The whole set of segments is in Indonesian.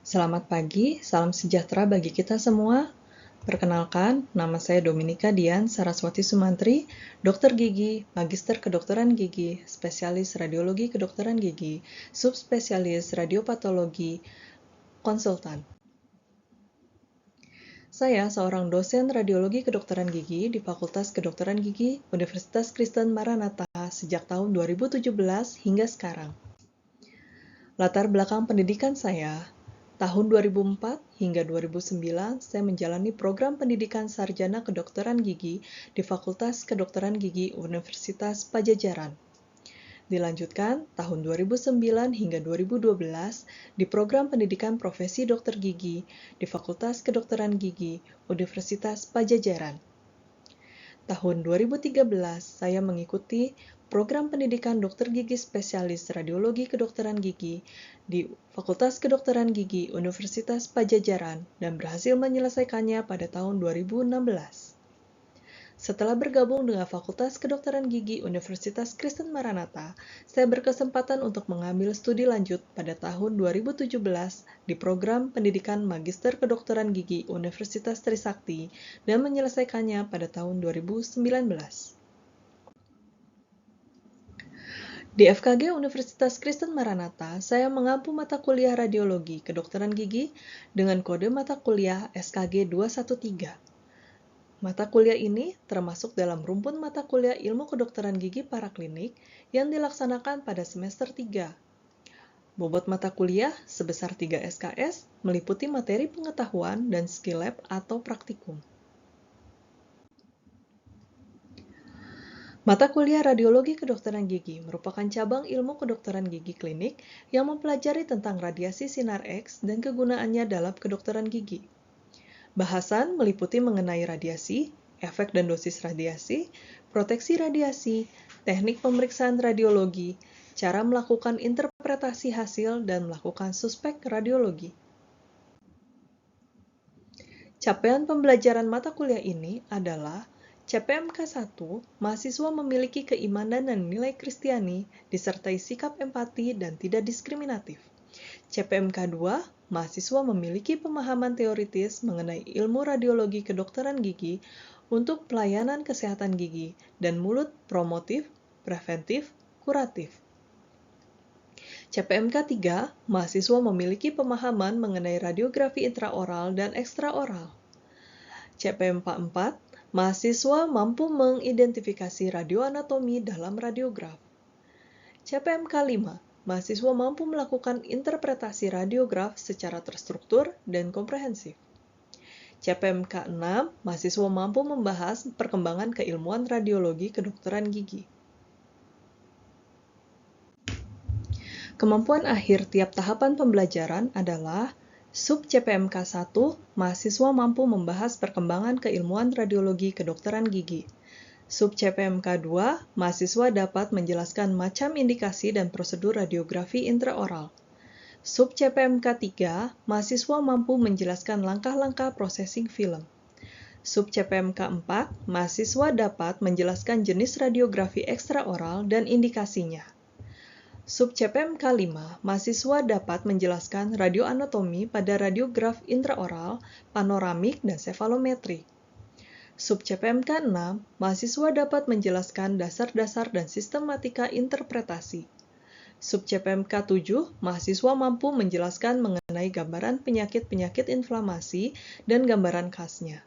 Selamat pagi, salam sejahtera bagi kita semua. Perkenalkan, nama saya Dominika Dian Saraswati Sumantri, dokter gigi, magister kedokteran gigi, spesialis radiologi kedokteran gigi, subspesialis radiopatologi, konsultan. Saya seorang dosen radiologi kedokteran gigi di Fakultas Kedokteran Gigi Universitas Kristen Maranatha sejak tahun 2017 hingga sekarang. Latar belakang pendidikan saya, tahun 2004 hingga 2009 saya menjalani program pendidikan sarjana kedokteran gigi di Fakultas Kedokteran Gigi Universitas Padjadjaran. Dilanjutkan tahun 2009 hingga 2012 di program pendidikan profesi dokter gigi di Fakultas Kedokteran Gigi Universitas Padjadjaran. Tahun 2013 saya mengikuti program pendidikan dokter gigi spesialis radiologi kedokteran gigi di Fakultas Kedokteran Gigi Universitas Padjadjaran dan berhasil menyelesaikannya pada tahun 2016. Setelah bergabung dengan Fakultas Kedokteran Gigi Universitas Kristen Maranatha, saya berkesempatan untuk mengambil studi lanjut pada tahun 2017 di program pendidikan Magister Kedokteran Gigi Universitas Trisakti dan menyelesaikannya pada tahun 2019. Di FKG Universitas Kristen Maranatha, saya mengampu mata kuliah radiologi kedokteran gigi dengan kode mata kuliah SKG 213. Mata kuliah ini termasuk dalam rumpun mata kuliah ilmu kedokteran gigi paraklinik yang dilaksanakan pada semester 3. Bobot mata kuliah sebesar 3 SKS meliputi materi pengetahuan dan skill lab atau praktikum. Mata kuliah radiologi kedokteran gigi merupakan cabang ilmu kedokteran gigi klinik yang mempelajari tentang radiasi sinar X dan kegunaannya dalam kedokteran gigi. Bahasan meliputi mengenai radiasi, efek dan dosis radiasi, proteksi radiasi, teknik pemeriksaan radiologi, cara melakukan interpretasi hasil, dan melakukan suspek radiologi. Capaian pembelajaran mata kuliah ini adalah CPMK 1, mahasiswa memiliki keimanan dan nilai Kristiani, disertai sikap empati dan tidak diskriminatif. CPMK 2, mahasiswa memiliki pemahaman teoritis mengenai ilmu radiologi kedokteran gigi untuk pelayanan kesehatan gigi dan mulut promotif, preventif, kuratif. CPMK 3, mahasiswa memiliki pemahaman mengenai radiografi intraoral dan ekstraoral. CPMK 4, mahasiswa mampu mengidentifikasi radioanatomi dalam radiograf. CPMK 5, mahasiswa mampu melakukan interpretasi radiograf secara terstruktur dan komprehensif. CPMK 6, mahasiswa mampu membahas perkembangan keilmuan radiologi kedokteran gigi. Kemampuan akhir tiap tahapan pembelajaran adalah Sub CPMK 1, mahasiswa mampu membahas perkembangan keilmuan radiologi kedokteran gigi. Sub CPMK 2, mahasiswa dapat menjelaskan macam indikasi dan prosedur radiografi intraoral. Sub CPMK 3, mahasiswa mampu menjelaskan langkah-langkah processing film. Sub CPMK 4, mahasiswa dapat menjelaskan jenis radiografi ekstraoral dan indikasinya. Sub CPMK 5, mahasiswa dapat menjelaskan radioanatomi pada radiograf intraoral, panoramik, dan sefalometri. Sub CPMK 6, mahasiswa dapat menjelaskan dasar-dasar dan sistematika interpretasi. Sub CPMK 7, mahasiswa mampu menjelaskan mengenai gambaran penyakit-penyakit inflamasi dan gambaran khasnya.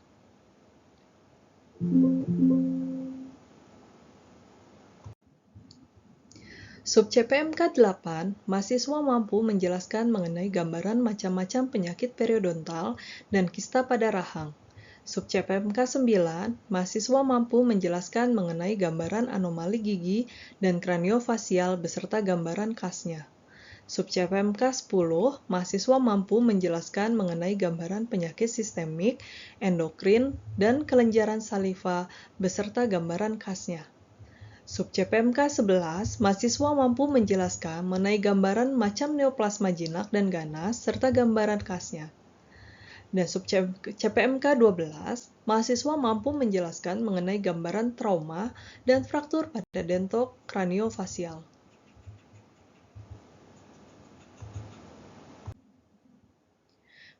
Sub CPMK 8, mahasiswa mampu menjelaskan mengenai gambaran macam-macam penyakit periodontal dan kista pada rahang. Sub CPMK 9, mahasiswa mampu menjelaskan mengenai gambaran anomali gigi dan kraniofasial beserta gambaran khasnya. Sub CPMK 10, mahasiswa mampu menjelaskan mengenai gambaran penyakit sistemik, endokrin, dan kelenjaran saliva beserta gambaran khasnya. Sub CPMK 11, mahasiswa mampu menjelaskan mengenai gambaran macam neoplasma jinak dan ganas serta gambaran khasnya. Dan sub CPMK 12, mahasiswa mampu menjelaskan mengenai gambaran trauma dan fraktur pada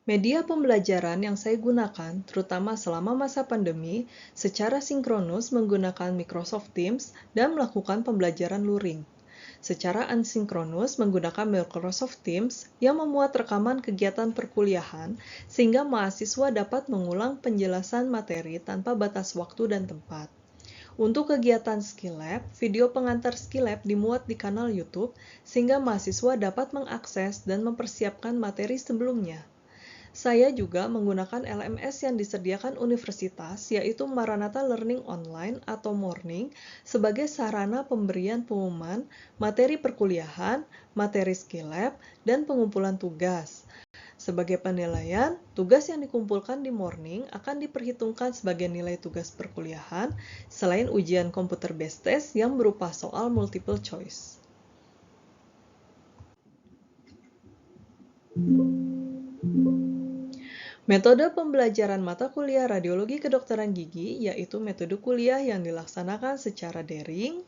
Media pembelajaran yang saya gunakan, terutama selama masa pandemi, secara sinkronus menggunakan Microsoft Teams dan melakukan pembelajaran luring. Secara asinkronus menggunakan Microsoft Teams yang memuat rekaman kegiatan perkuliahan sehingga mahasiswa dapat mengulang penjelasan materi tanpa batas waktu dan tempat. Untuk kegiatan Skill Lab, video pengantar Skill Lab dimuat di kanal YouTube sehingga mahasiswa dapat mengakses dan mempersiapkan materi sebelumnya. Saya juga menggunakan LMS yang disediakan universitas, yaitu Maranatha Learning Online atau Morning, sebagai sarana pemberian pengumuman, materi perkuliahan, materi skill lab, dan pengumpulan tugas. Sebagai penilaian, tugas yang dikumpulkan di Morning akan diperhitungkan sebagai nilai tugas perkuliahan, selain ujian computer based test yang berupa soal multiple choice. Metode pembelajaran mata kuliah radiologi kedokteran gigi yaitu metode kuliah yang dilaksanakan secara daring,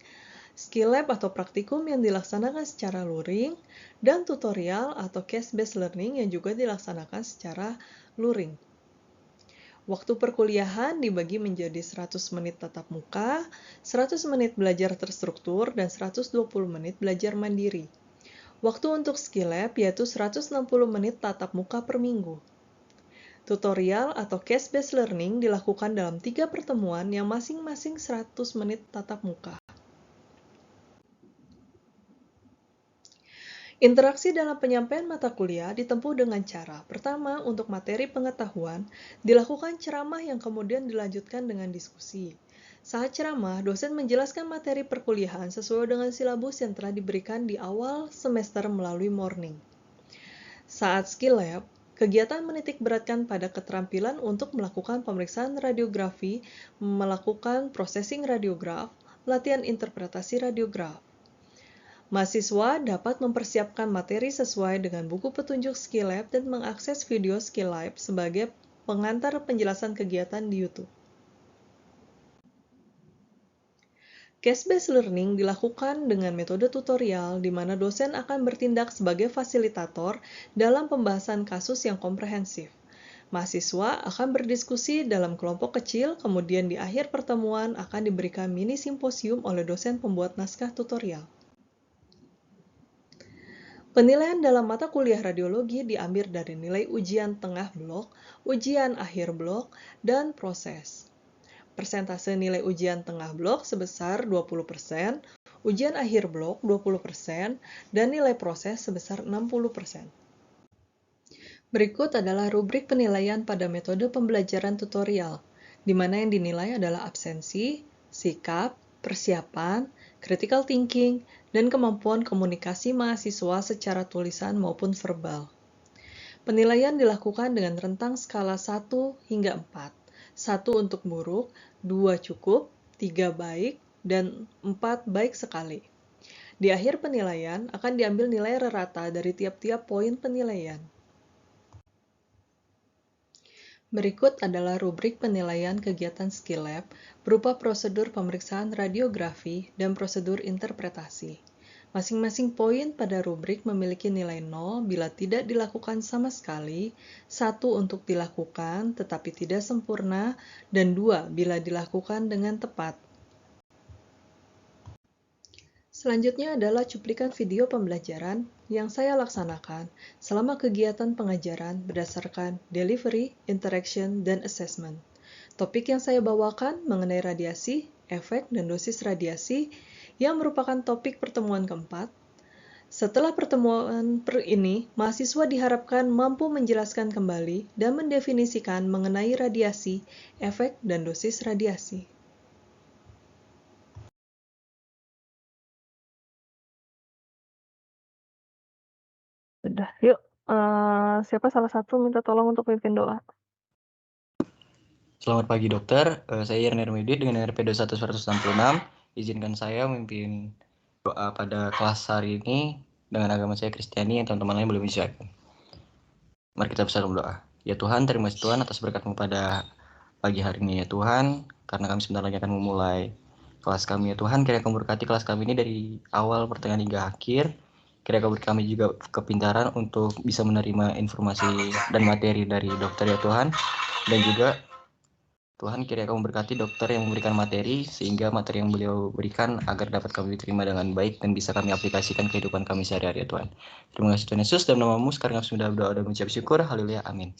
skill lab atau praktikum yang dilaksanakan secara luring, dan tutorial atau case-based learning yang juga dilaksanakan secara luring. Waktu perkuliahan dibagi menjadi 100 menit tatap muka, 100 menit belajar terstruktur, dan 120 menit belajar mandiri. Waktu untuk skill lab yaitu 160 menit tatap muka per minggu. Tutorial atau case-based learning dilakukan dalam 3 pertemuan yang masing-masing 100 menit tatap muka. Interaksi dalam penyampaian mata kuliah ditempuh dengan cara, pertama, untuk materi pengetahuan, dilakukan ceramah yang kemudian dilanjutkan dengan diskusi. Saat ceramah, dosen menjelaskan materi perkuliahan sesuai dengan silabus yang telah diberikan di awal semester melalui Morning. Saat skill lab, kegiatan menitik beratkan pada keterampilan untuk melakukan pemeriksaan radiografi, melakukan processing radiograf, latihan interpretasi radiograf. Mahasiswa dapat mempersiapkan materi sesuai dengan buku petunjuk skill lab dan mengakses video skill lab sebagai pengantar penjelasan kegiatan di YouTube. Case-based learning dilakukan dengan metode tutorial di mana dosen akan bertindak sebagai fasilitator dalam pembahasan kasus yang komprehensif. Mahasiswa akan berdiskusi dalam kelompok kecil, kemudian di akhir pertemuan akan diberikan mini simposium oleh dosen pembuat naskah tutorial. Penilaian dalam mata kuliah radiologi diambil dari nilai ujian tengah blok, ujian akhir blok, dan proses. Persentase nilai ujian tengah blok sebesar 20%, ujian akhir blok 20%, dan nilai proses sebesar 60%. Berikut adalah rubrik penilaian pada metode pembelajaran tutorial, di mana yang dinilai adalah absensi, sikap, persiapan, critical thinking, dan kemampuan komunikasi mahasiswa secara tulisan maupun verbal. Penilaian dilakukan dengan rentang skala 1 hingga 4. 1 untuk buruk, 2 cukup, 3 baik, dan 4 baik sekali. Di akhir penilaian akan diambil nilai rata dari tiap-tiap poin penilaian. Berikut adalah rubrik penilaian kegiatan skill lab berupa prosedur pemeriksaan radiografi dan prosedur interpretasi. Masing-masing poin pada rubrik memiliki nilai 0 bila tidak dilakukan sama sekali, 1 untuk dilakukan tetapi tidak sempurna, dan 2 bila dilakukan dengan tepat. Selanjutnya adalah cuplikan video pembelajaran yang saya laksanakan selama kegiatan pengajaran berdasarkan delivery, interaction, dan assessment. Topik yang saya bawakan mengenai radiasi, efek, dan dosis radiasi yang merupakan topik pertemuan keempat. Setelah pertemuan ini, mahasiswa diharapkan mampu menjelaskan kembali dan mendefinisikan mengenai radiasi, efek, dan dosis radiasi. Sudah, yuk. Siapa salah satu minta tolong untuk pimpin doa? Selamat pagi dokter, saya Irner Medit dengan RP 21166. Izinkan saya memimpin doa pada kelas hari ini dengan agama saya Kristiani yang teman-teman lain belum menyesuaikan. Mari kita bersama doa. Ya Tuhan, terima kasih Tuhan atas berkat-Mu pada pagi hari ini ya Tuhan, karena kami sebentar lagi akan memulai kelas kami ya Tuhan. Kiranya Kamu berkati kelas kami ini dari awal, pertengahan hingga akhir. Kiranya Kau beri kami juga kepintaran untuk bisa menerima informasi dan materi dari dokter ya Tuhan. Dan juga Tuhan kiranya Kau memberkati dokter yang memberikan materi, sehingga materi yang beliau berikan agar dapat kami terima dengan baik dan bisa kami aplikasikan kehidupan kami sehari-hari ya Tuhan. Terima kasih Tuhan Yesus, dalam namamu sekarang kami sudah berdoa dan mengucap syukur. Haleluya, amin.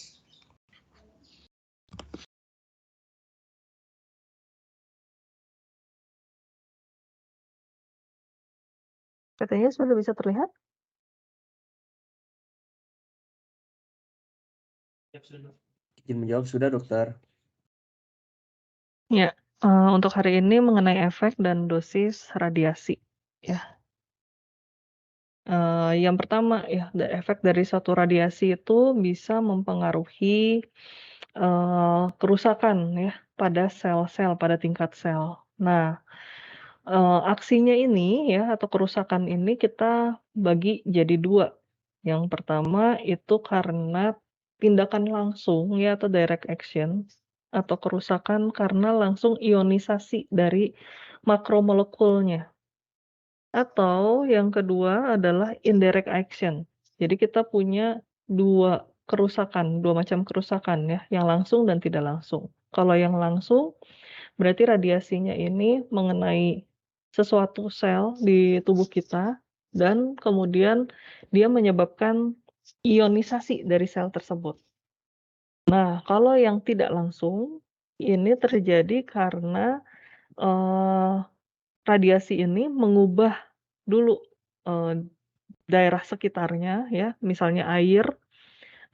Katanya sudah bisa terlihat? Izin menjawab sudah dokter. Ya, untuk hari ini mengenai efek dan dosis radiasi, ya. Yang pertama ya, efek dari satu radiasi itu bisa mempengaruhi, kerusakan ya pada sel-sel, pada tingkat sel. Nah, aksinya ini ya atau kerusakan ini kita bagi jadi 2. Yang pertama itu karena tindakan langsung ya atau direct action, atau kerusakan karena langsung ionisasi dari makromolekulnya. Atau yang kedua adalah indirect action. Jadi kita punya 2 kerusakan, 2 macam kerusakan ya, yang langsung dan tidak langsung. Kalau yang langsung berarti radiasinya ini mengenai sesuatu sel di tubuh kita dan kemudian dia menyebabkan ionisasi dari sel tersebut. Nah, kalau yang tidak langsung, ini terjadi karena, eee, radiasi ini mengubah dulu, eee, daerah sekitarnya ya, misalnya air,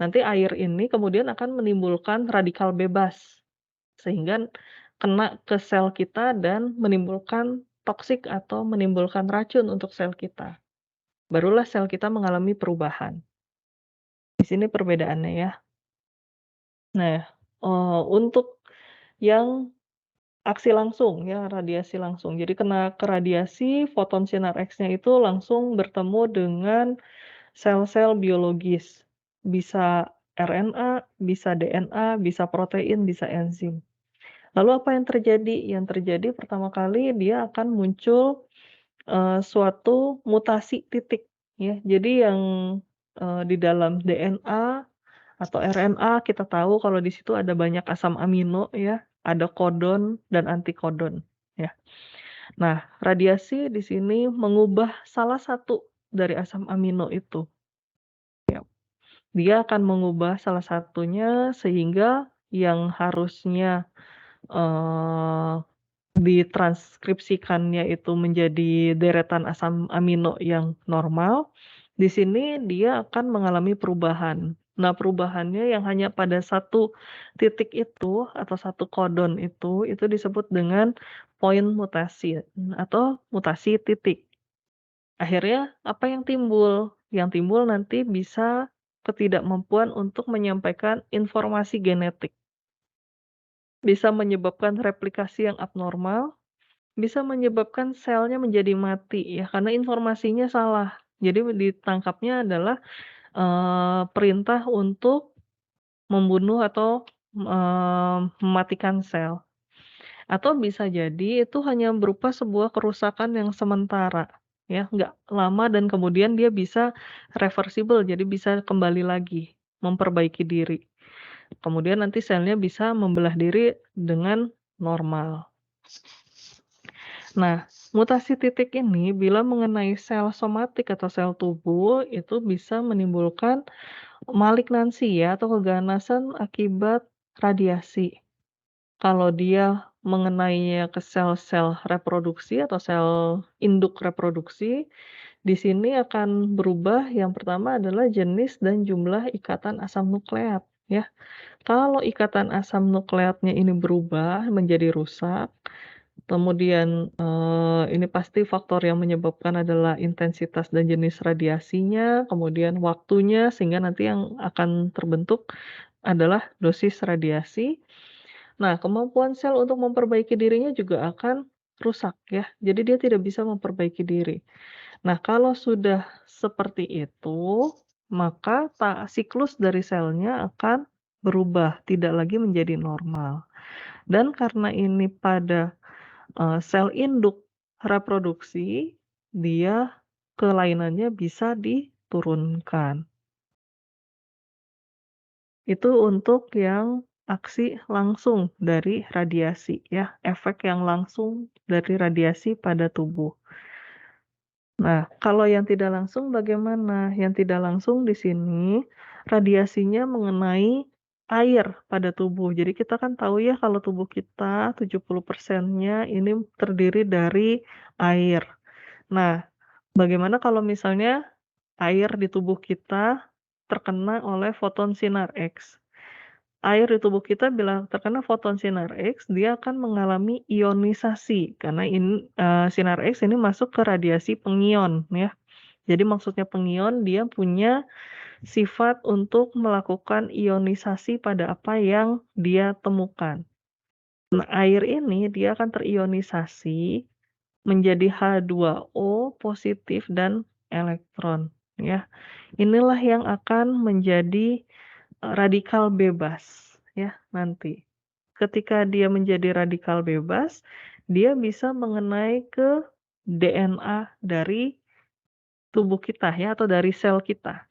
nanti air ini kemudian akan menimbulkan radikal bebas. Sehingga kena ke sel kita dan menimbulkan toksik atau menimbulkan racun untuk sel kita. Barulah sel kita mengalami perubahan. Di sini perbedaannya ya. Nah, untuk yang aksi langsung ya, radiasi langsung. Jadi kena ke radiasi, foton sinar X-nya itu langsung bertemu dengan sel-sel biologis. Bisa RNA, bisa DNA, bisa protein, bisa enzim. Lalu apa yang terjadi? Yang terjadi pertama kali dia akan muncul, suatu mutasi titik ya. Jadi yang, di dalam DNA atau RNA kita tahu kalau di situ ada banyak asam amino ya, ada kodon dan antikodon ya. Nah, radiasi di sini mengubah salah satu dari asam amino itu ya. Dia akan mengubah salah satunya sehingga yang harusnya, eee ditranskripsikannya itu menjadi deretan asam amino yang normal, di sini dia akan mengalami perubahan. Nah, perubahannya yang hanya pada satu titik itu atau satu kodon itu disebut dengan point mutasi atau mutasi titik. Akhirnya apa yang timbul? Yang timbul nanti bisa ketidakmampuan untuk menyampaikan informasi genetik, bisa menyebabkan replikasi yang abnormal, bisa menyebabkan selnya menjadi mati ya, karena informasinya salah. Jadi ditangkapnya adalah, perintah untuk membunuh atau, mematikan sel. Atau bisa jadi itu hanya berupa sebuah kerusakan yang sementara, ya, nggak lama dan kemudian dia bisa reversible, jadi bisa kembali lagi, memperbaiki diri. Kemudian nanti selnya bisa membelah diri dengan normal. Nah, mutasi titik ini bila mengenai sel somatik atau sel tubuh itu bisa menimbulkan malignansi ya atau keganasan akibat radiasi. Kalau dia mengenainya ke sel-sel reproduksi atau sel induk reproduksi, di sini akan berubah yang pertama adalah jenis dan jumlah ikatan asam nukleat ya. Kalau ikatan asam nukleatnya ini berubah menjadi rusak, kemudian, ini pasti faktor yang menyebabkan adalah intensitas dan jenis radiasinya, kemudian waktunya, sehingga nanti yang akan terbentuk adalah dosis radiasi. Nah, kemampuan sel untuk memperbaiki dirinya juga akan rusak ya, jadi dia tidak bisa memperbaiki diri. Nah, kalau sudah seperti itu, maka siklus dari selnya akan berubah, tidak lagi menjadi normal. Dan karena ini pada sel induk reproduksi, dia kelainannya bisa diturunkan. Itu untuk yang aksi langsung dari radiasi ya, efek yang langsung dari radiasi pada tubuh. Nah, kalau yang tidak langsung bagaimana? Yang tidak langsung di sini radiasinya mengenai air pada tubuh. Jadi kita kan tahu ya kalau tubuh kita 70%-nya ini terdiri dari air. Nah, bagaimana kalau misalnya air di tubuh kita terkena oleh foton sinar X? Air di tubuh kita bila terkena foton sinar X, dia akan mengalami ionisasi karena sinar X ini masuk ke radiasi pengion ya. Jadi maksudnya pengion dia punya sifat untuk melakukan ionisasi pada apa yang dia temukan. Nah, air ini dia akan terionisasi menjadi H2O positif dan elektron ya. Inilah yang akan menjadi radikal bebas ya nanti. Ketika dia menjadi radikal bebas, dia bisa mengenai ke DNA dari tubuh kita ya atau dari sel kita.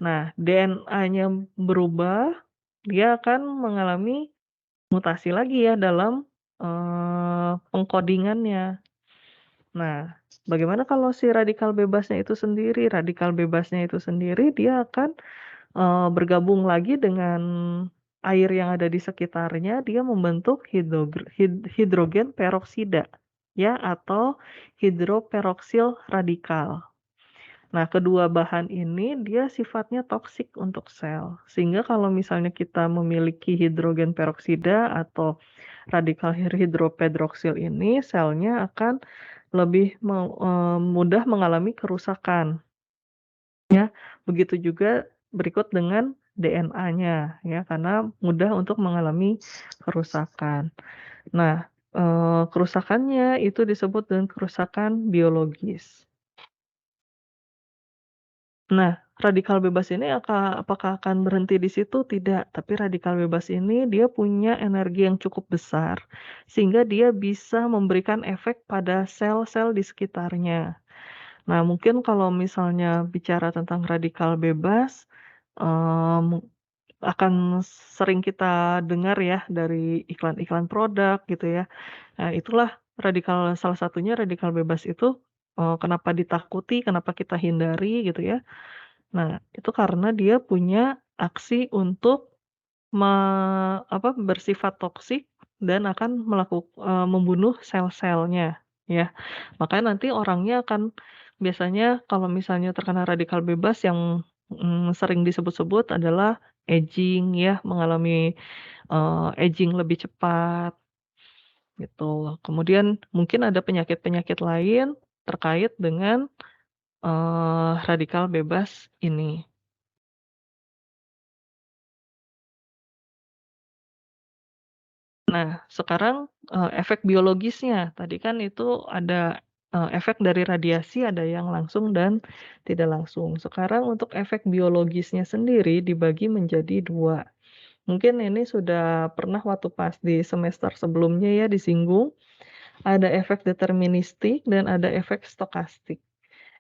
Nah, DNA-nya berubah, dia akan mengalami mutasi lagi ya dalam, pengkodingannya. Nah, bagaimana kalau si radikal bebasnya itu sendiri? Radikal bebasnya itu sendiri dia akan bergabung lagi dengan air yang ada di sekitarnya, dia membentuk hidrogen peroksida, ya, atau hidroperoksil radikal. Nah, kedua bahan ini dia sifatnya toksik untuk sel, sehingga kalau misalnya kita memiliki hidrogen peroksida atau radikal hidropedroksil ini, selnya akan lebih mudah mengalami kerusakan. Ya, begitu juga berikut dengan DNA-nya ya, karena mudah untuk mengalami kerusakan. Nah, kerusakannya itu disebut dengan kerusakan biologis. Nah, radikal bebas ini apakah akan berhenti di situ? Tidak, tapi radikal bebas ini dia punya energi yang cukup besar, sehingga dia bisa memberikan efek pada sel-sel di sekitarnya. Nah, mungkin kalau misalnya bicara tentang radikal bebas, mmm, akan sering kita dengar ya dari iklan-iklan produk gitu ya. Nah, itulah salah satunya radikal bebas itu, kenapa ditakuti, kenapa kita hindari gitu ya. Nah, itu karena dia punya aksi untuk bersifat toksik dan akan membunuh sel-selnya, ya. Makanya nanti orangnya akan biasanya kalau misalnya terkena radikal bebas yang, sering disebut-sebut adalah aging ya, mengalami, aging lebih cepat, gitu. Kemudian mungkin ada penyakit-penyakit lain terkait dengan, radikal bebas ini. Nah, sekarang, efek biologisnya. Tadi kan itu ada, efek dari radiasi, ada yang langsung dan tidak langsung. Sekarang untuk efek biologisnya sendiri dibagi menjadi 2. Mungkin ini sudah pernah waktu pas di semester sebelumnya ya disinggung, ada efek deterministik dan ada efek stokastik.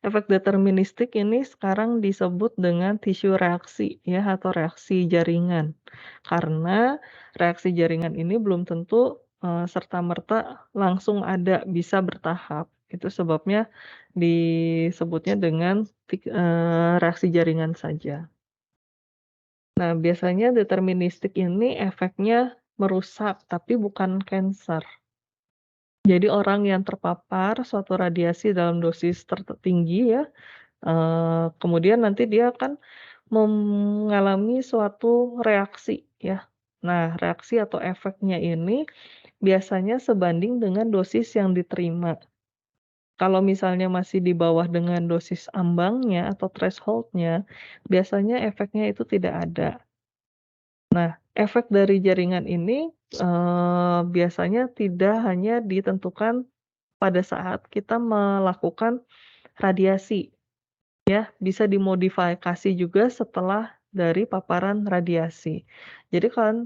Efek deterministik ini sekarang disebut dengan tisu reaksi ya atau reaksi jaringan. Karena reaksi jaringan ini belum tentu, serta-merta langsung ada, bisa bertahap. Itu sebabnya disebutnya dengan reaksi jaringan saja. Nah, biasanya deterministik ini efeknya merusak, tapi bukan kanker. Jadi orang yang terpapar suatu radiasi dalam dosis tinggi ya, kemudian nanti dia akan mengalami suatu reaksi ya. Nah, reaksi atau efeknya ini biasanya sebanding dengan dosis yang diterima. Kalau misalnya masih di bawah dengan dosis ambangnya atau threshold-nya, biasanya efeknya itu tidak ada. Nah, efek dari jaringan ini, biasanya tidak hanya ditentukan pada saat kita melakukan radiasi. Ya, bisa dimodifikasi juga setelah dari paparan radiasi. Jadi kan,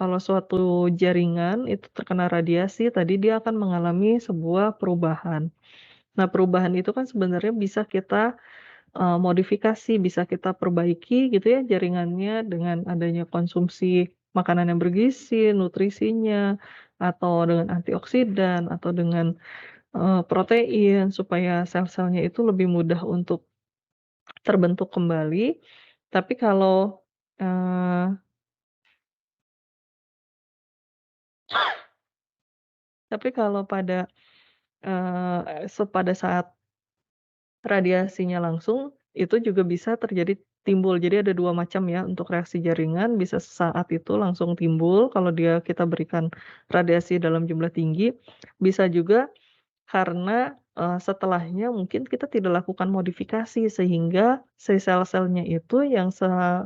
kalau suatu jaringan itu terkena radiasi, tadi dia akan mengalami sebuah perubahan. Nah, perubahan itu kan sebenarnya bisa kita, modifikasi, bisa kita perbaiki gitu ya jaringannya dengan adanya konsumsi makanan yang bergizi, nutrisinya, atau dengan antioksidan, atau dengan, protein supaya sel-selnya itu lebih mudah untuk terbentuk kembali. Tapi kalau, eee, tapi kalau pada, pada saat radiasinya langsung, itu juga bisa terjadi timbul. Jadi ada 2 macam ya untuk reaksi jaringan, bisa saat itu langsung timbul kalau kita berikan radiasi dalam jumlah tinggi, bisa juga karena, setelahnya mungkin kita tidak lakukan modifikasi sehingga si sel-selnya itu yang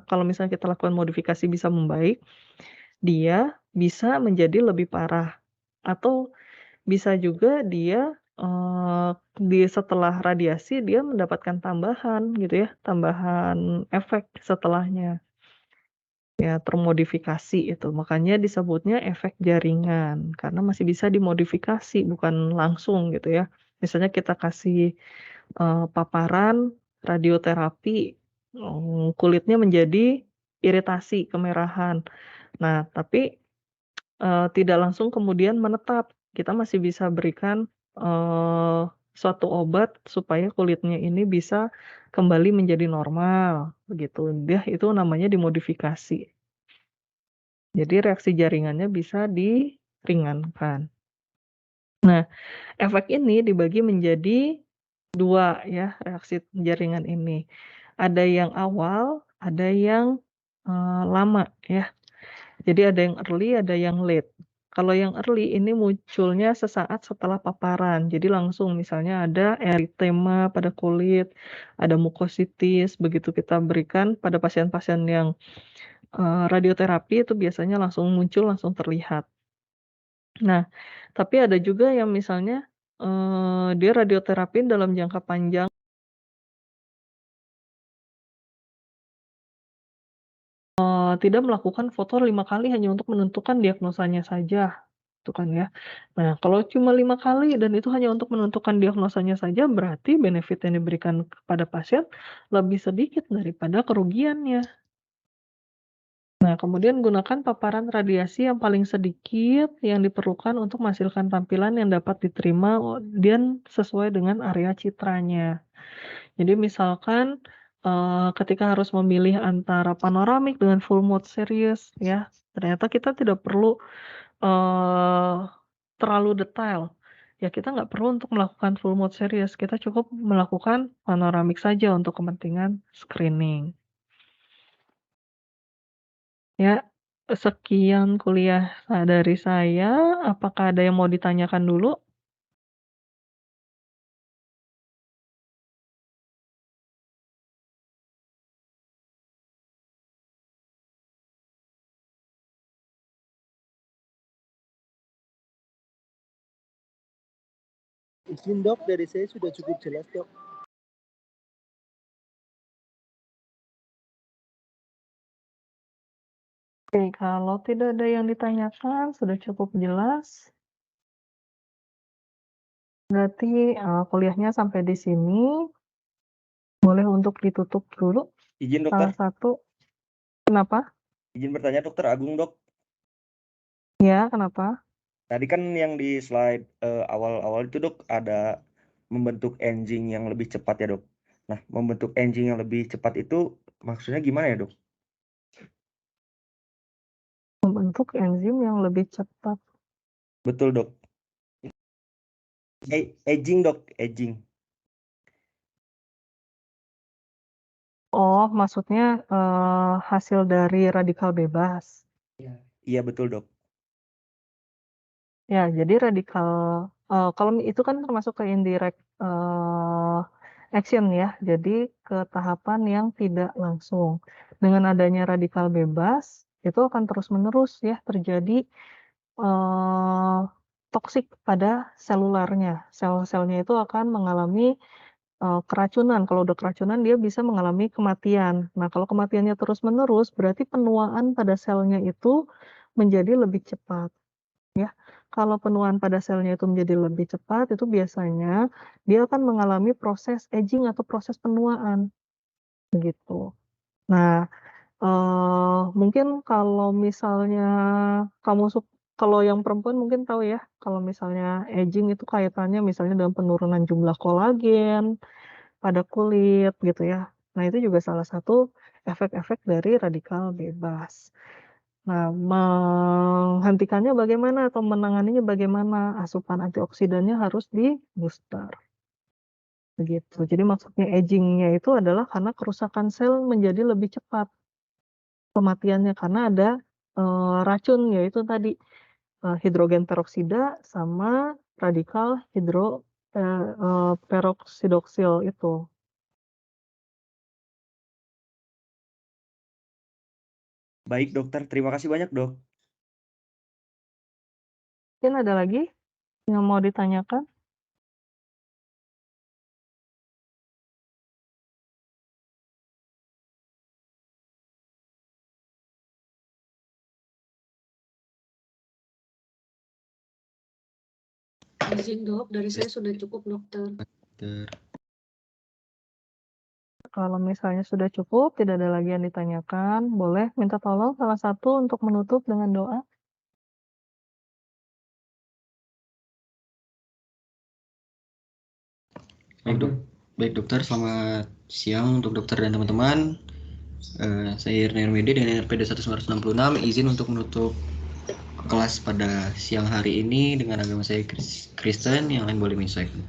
kalau misalnya kita lakukan modifikasi bisa membaik, dia bisa menjadi lebih parah. Atau bisa juga dia, setelah radiasi dia mendapatkan tambahan gitu ya, tambahan efek setelahnya, ya termodifikasi itu. Makanya disebutnya efek jaringan, karena masih bisa dimodifikasi bukan langsung gitu ya. Misalnya kita kasih, paparan radioterapi, kulitnya menjadi iritasi, kemerahan. Nah, tapi tidak langsung kemudian menetap. Kita masih bisa berikan, suatu obat supaya kulitnya ini bisa kembali menjadi normal, begitu. Itu namanya dimodifikasi. Jadi reaksi jaringannya bisa diringankan. Nah, efek ini dibagi menjadi 2 ya, reaksi jaringan ini. Ada yang awal, ada yang, lama ya. Jadi ada yang early, ada yang late. Kalau yang early ini munculnya sesaat setelah paparan. Jadi langsung misalnya ada eritema pada kulit, ada mukositis, begitu kita berikan pada pasien-pasien yang, radioterapi itu biasanya langsung muncul, langsung terlihat. Nah, tapi ada juga yang misalnya, dia radioterapi dalam jangka panjang, tidak melakukan foto 5 kali hanya untuk menentukan diagnosanya saja. Gitu kan ya. Nah, kalau cuma 5 kali dan itu hanya untuk menentukan diagnosanya saja, berarti benefit yang diberikan kepada pasien lebih sedikit daripada kerugiannya. Nah, kemudian gunakan paparan radiasi yang paling sedikit yang diperlukan untuk menghasilkan tampilan yang dapat diterima dan sesuai dengan area citranya. Jadi misalkan, ketika harus memilih antara panoramik dengan full mode series ya, ternyata kita tidak perlu, eee, terlalu detail. Ya kita nggak perlu untuk melakukan full mode series, kita cukup melakukan panoramik saja untuk kepentingan screening. Ya, sekian kuliah dari saya, apakah ada yang mau ditanyakan dulu? Izin dok, dari saya sudah cukup jelas dok. Oke, kalau tidak ada yang ditanyakan, sudah cukup jelas. Berarti, kuliahnya sampai di sini, boleh untuk ditutup dulu. Izin dokter, Salah satu kenapa? izin bertanya dokter Agung dok. Ya, kenapa? Tadi kan yang di slide awal-awal itu dok ada membentuk engine yang lebih cepat ya dok. Nah, membentuk engine yang lebih cepat itu maksudnya gimana ya dok? Membentuk enzim yang lebih cepat. Betul dok. Aging dok, aging. Oh, maksudnya, hasil dari radikal bebas? Iya betul dok. Ya, jadi radikal, kalau itu kan termasuk ke indirect, action ya, jadi ke tahapan yang tidak langsung. Dengan adanya radikal bebas, itu akan terus-menerus ya terjadi, eee, toksik pada selularnya. Sel-selnya itu akan mengalami, keracunan. Kalau udah keracunan dia bisa mengalami kematian. Nah, kalau kematiannya terus-menerus, berarti penuaan pada selnya itu menjadi lebih cepat, ya. kalau penuaan pada selnya itu menjadi lebih cepat, itu biasanya dia akan mengalami proses aging atau proses penuaan, begitu. Nah, mungkin kalau misalnya kamu kalau yang perempuan mungkin tahu ya, kalau misalnya aging itu kaitannya misalnya dengan penurunan jumlah kolagen pada kulit gitu ya. Nah, itu juga salah satu efek-efek dari radikal bebas. Nah, menghentikannya bagaimana atau menanganinya bagaimana? Asupan antioksidannya harus di-booster, begitu. Jadi maksudnya aging-nya itu adalah karena kerusakan sel menjadi lebih cepat kematiannya karena ada, racun yaitu tadi, hidrogen peroksida sama radikal peroksidoksil itu. Baik dokter, terima kasih banyak dok. Mungkin ada lagi yang mau ditanyakan? Izin dok, dari saya sudah cukup dokter. Dokter. Kalau misalnya sudah cukup, tidak ada lagi yang ditanyakan, boleh minta tolong salah satu untuk menutup dengan doa. Baik dokter, selamat siang untuk dokter dan teman-teman. Saya Irner Mede dengan NRPD 1966 izin untuk menutup kelas pada siang hari ini dengan agama saya Kristen, yang lain boleh menyesuaikan.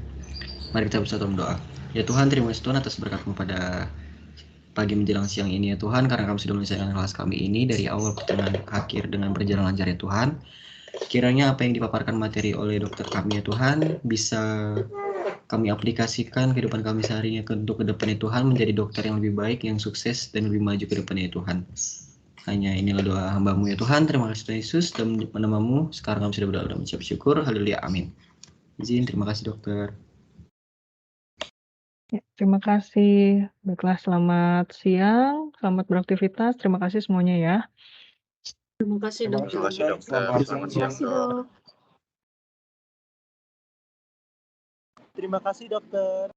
Mari kita bersatu berdoa. Ya Tuhan, terima kasih Tuhan atas berkat-Mu pada pagi menjelang siang ini ya Tuhan, karena Kami sudah menyelesaikan kelas kami ini dari awal pertengahan akhir dengan berjalan lancar ya Tuhan. Kiranya apa yang dipaparkan materi oleh dokter kami ya Tuhan bisa kami aplikasikan kehidupan kami seharinya untuk ke depannya Tuhan, menjadi dokter yang lebih baik, yang sukses dan lebih maju ke depannya Tuhan. Hanya inilah doa hamba-Mu ya Tuhan. Terima kasih Tuhan Yesus dan nama-Mu. Sekarang kami sudah berdoa dan mengucap syukur. Haleluya, amin. Izin, terima kasih dokter. Ya, terima kasih. Baiklah, selamat siang, selamat beraktivitas. Terima kasih semuanya ya. Terima kasih dokter. Terima kasih dokter. Selamat siang dok. Terima kasih dokter.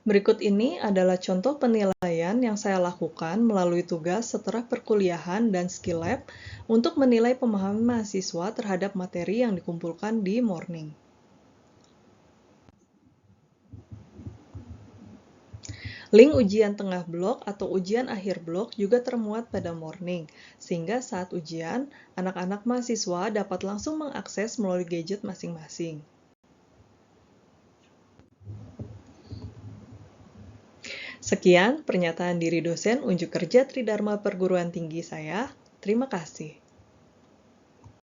Berikut ini adalah contoh penilaian yang saya lakukan melalui tugas setelah perkuliahan dan skill lab untuk menilai pemahaman mahasiswa terhadap materi yang dikumpulkan di morning. Link ujian tengah blok atau ujian akhir blok juga termuat pada morning, sehingga saat ujian, anak-anak mahasiswa dapat langsung mengakses melalui gadget masing-masing. Sekian pernyataan diri dosen unjuk kerja Tridharma Perguruan Tinggi saya. Terima kasih.